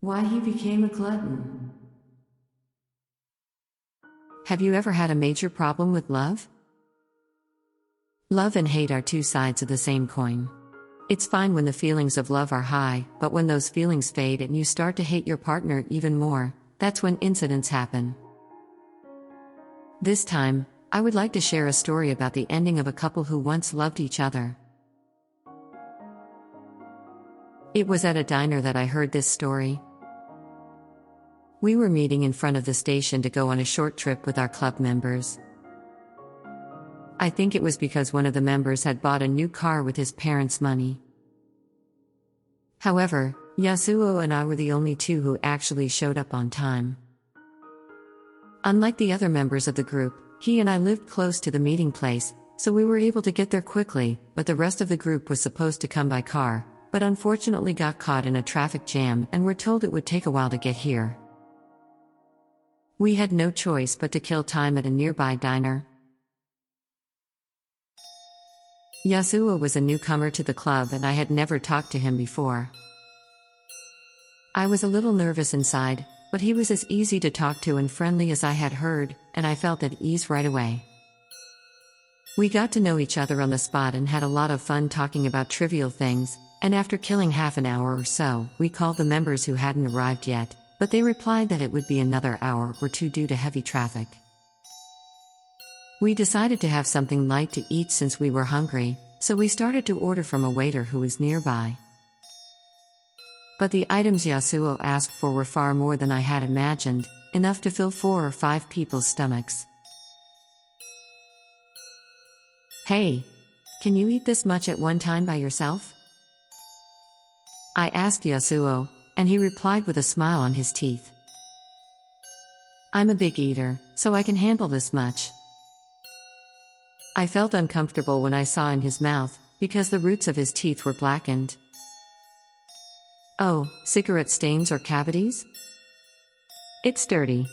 Why he became a glutton. Have you ever had a major problem with love? Love and hate are two sides of the same coin. It's fine when the feelings of love are high, but when those feelings fade and you start to hate your partner even more, that's when incidents happen. This time, I would like to share a story about the ending of a couple who once loved each other. It was at a diner that I heard this story. We were meeting in front of the station to go on a short trip with our club members. I think it was because one of the members had bought a new car with his parents' money. However, Yasuo and I were the only two who actually showed up on time. Unlike the other members of the group, he and I lived close to the meeting place, so we were able to get there quickly, but the rest of the group was supposed to come by car, but unfortunately got caught in a traffic jam and were told it would take a while to get here. We had no choice but to kill time at a nearby diner. Yasuo was a newcomer to the club and I had never talked to him before. I was a little nervous inside, but he was as easy to talk to and friendly as I had heard, and I felt at ease right away. We got to know each other on the spot and had a lot of fun talking about trivial things, and after killing half an hour or so, we called the members who hadn't arrived yet, but they replied that it would be another hour or two due to heavy traffic. We decided to have something light to eat since we were hungry, so we started to order from a waiter who was nearby. But the items Yasuo asked for were far more than I had imagined, enough to fill 4 or 5 people's stomachs. "Hey, can you eat this much at one time by yourself?" I asked Yasuo, and he replied with a smile on his teeth. "I'm a big eater, so I can handle this much." I felt uncomfortable when I saw in his mouth, because the roots of his teeth were blackened. Oh, cigarette stains or cavities? It's dirty.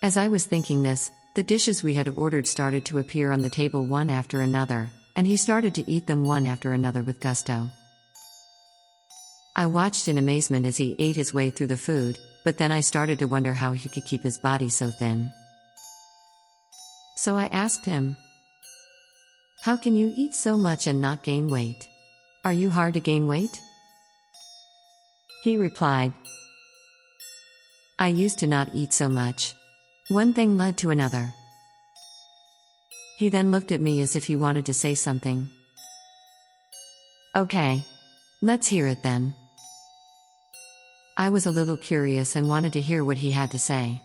As I was thinking this, the dishes we had ordered started to appear on the table one after another, and he started to eat them one after another with gusto. I watched in amazement as he ate his way through the food, but then I started to wonder how he could keep his body so thin. So I asked him, "How can you eat so much and not gain weight? Are you hard to gain weight?" He replied, "I used to not eat so much. One thing led to another." He then looked at me as if he wanted to say something. "Okay. Let's hear it then." I was a little curious and wanted to hear what he had to say.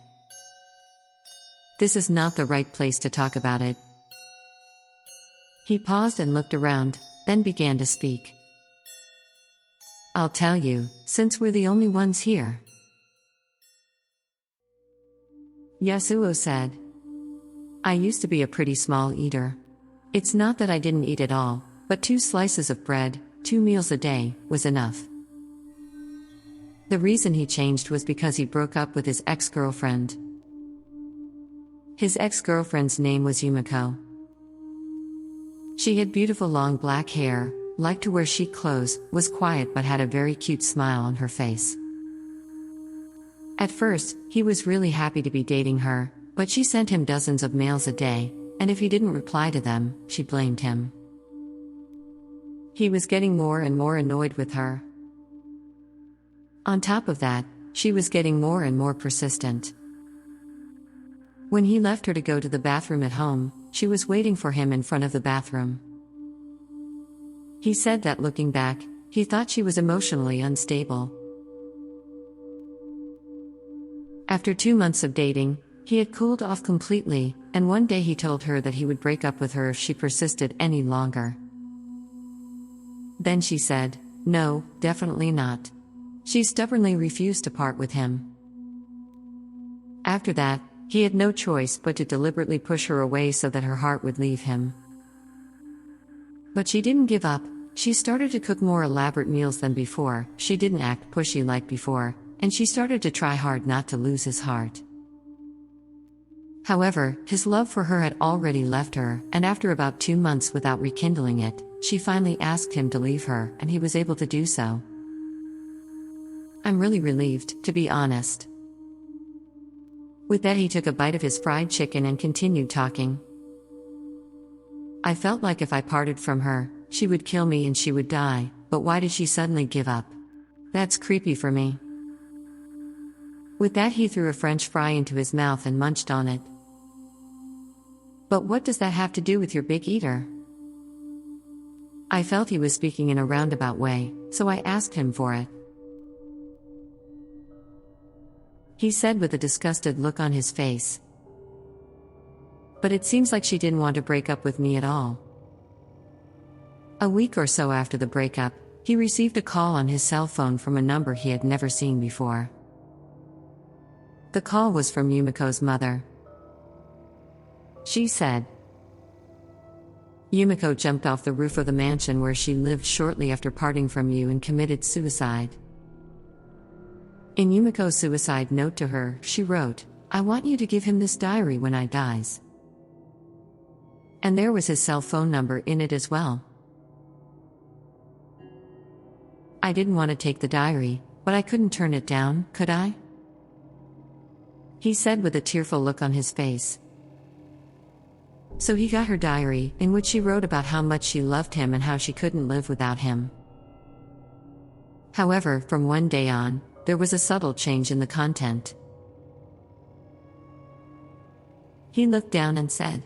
This is not the right place to talk about it. He paused and looked around, then began to speak. "I'll tell you, since we're the only ones here." Yasuo said, "I used to be a pretty small eater. It's not that I didn't eat at all, but 2 slices of bread, 2 meals a day, was enough." The reason he changed was because he broke up with his ex-girlfriend. His ex-girlfriend's name was Yumiko. She had beautiful long black hair, liked to wear chic clothes, was quiet but had a very cute smile on her face. At first, he was really happy to be dating her, but she sent him dozens of mails a day, and if he didn't reply to them, she blamed him. He was getting more and more annoyed with her. On top of that, she was getting more and more persistent. When he left her to go to the bathroom at home, she was waiting for him in front of the bathroom. He said that looking back, he thought she was emotionally unstable. After 2 months of dating, he had cooled off completely, and one day he told her that he would break up with her if she persisted any longer. Then she said, "No, definitely not." She stubbornly refused to part with him. After that, he had no choice but to deliberately push her away so that her heart would leave him. But she didn't give up. She started to cook more elaborate meals than before, she didn't act pushy like before, and she started to try hard not to lose his heart. However, his love for her had already left her, and after about 2 months without rekindling it, she finally asked him to leave her, and he was able to do so. I'm really relieved, to be honest. With that, he took a bite of his fried chicken and continued talking. I felt like if I parted from her, she would kill me and she would die, but why did she suddenly give up? That's creepy for me. With that, he threw a French fry into his mouth and munched on it. But what does that have to do with your big eater? I felt he was speaking in a roundabout way, so I asked him for it. He said with a disgusted look on his face. But it seems like she didn't want to break up with me at all. A week or so after the breakup, he received a call on his cell phone from a number he had never seen before. The call was from Yumiko's mother. She said, Yumiko jumped off the roof of the mansion where she lived shortly after parting from you and committed suicide. In Yumiko's suicide note to her, she wrote, I want you to give him this diary when I dies. And there was his cell phone number in it as well. I didn't want to take the diary, but I couldn't turn it down, could I? He said with a tearful look on his face. So he got her diary, in which she wrote about how much she loved him and how she couldn't live without him. However, from one day on, there was a subtle change in the content. He looked down and said,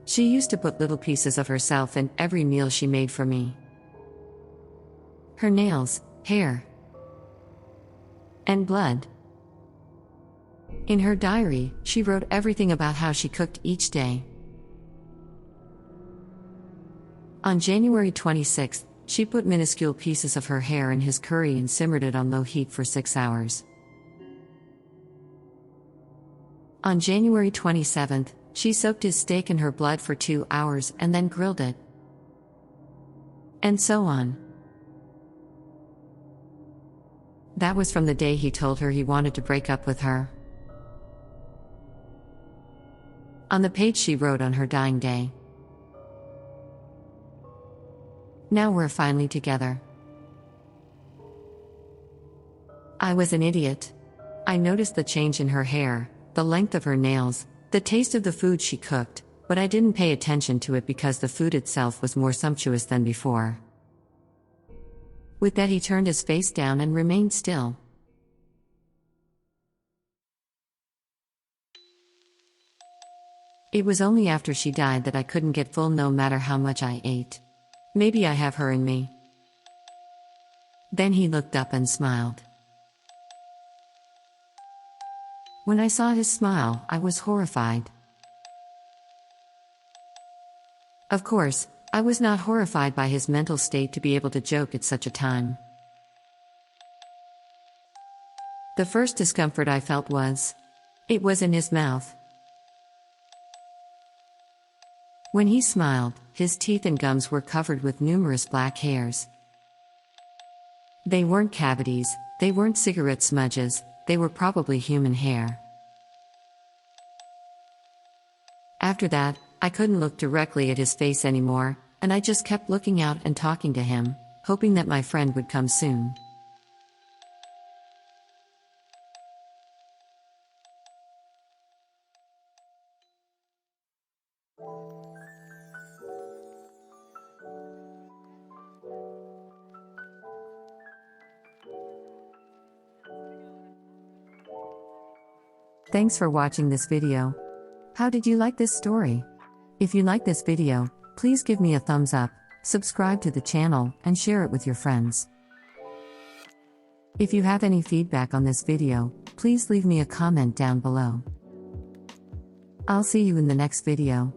She used to put little pieces of herself in every meal she made for me. Her nails, hair, and blood. In her diary, she wrote everything about how she cooked each day. On January 26th, she put minuscule pieces of her hair in his curry and simmered it on low heat for 6 hours. On January 27th, she soaked his steak in her blood for 2 hours and then grilled it. And so on. That was from the day he told her he wanted to break up with her. On the page she wrote on her dying day, Now we're finally together. I was an idiot. I noticed the change in her hair, the length of her nails, the taste of the food she cooked, but I didn't pay attention to it because the food itself was more sumptuous than before. With that, he turned his face down and remained still. It was only after she died that I couldn't get full no matter how much I ate. Maybe I have her in me. Then he looked up and smiled. When I saw his smile, I was horrified. Of course, I was not horrified by his mental state to be able to joke at such a time. The first discomfort I felt was, it was in his mouth. When he smiled, his teeth and gums were covered with numerous black hairs. They weren't cavities, they weren't cigarette smudges, they were probably human hair. After that, I couldn't look directly at his face anymore, and I just kept looking out and talking to him, hoping that my friend would come soon. Thanks for watching this video. How did you like this story? If you like this video, please give me a thumbs up, subscribe to the channel, and share it with your friends. If you have any feedback on this video, please leave me a comment down below. I'll see you in the next video.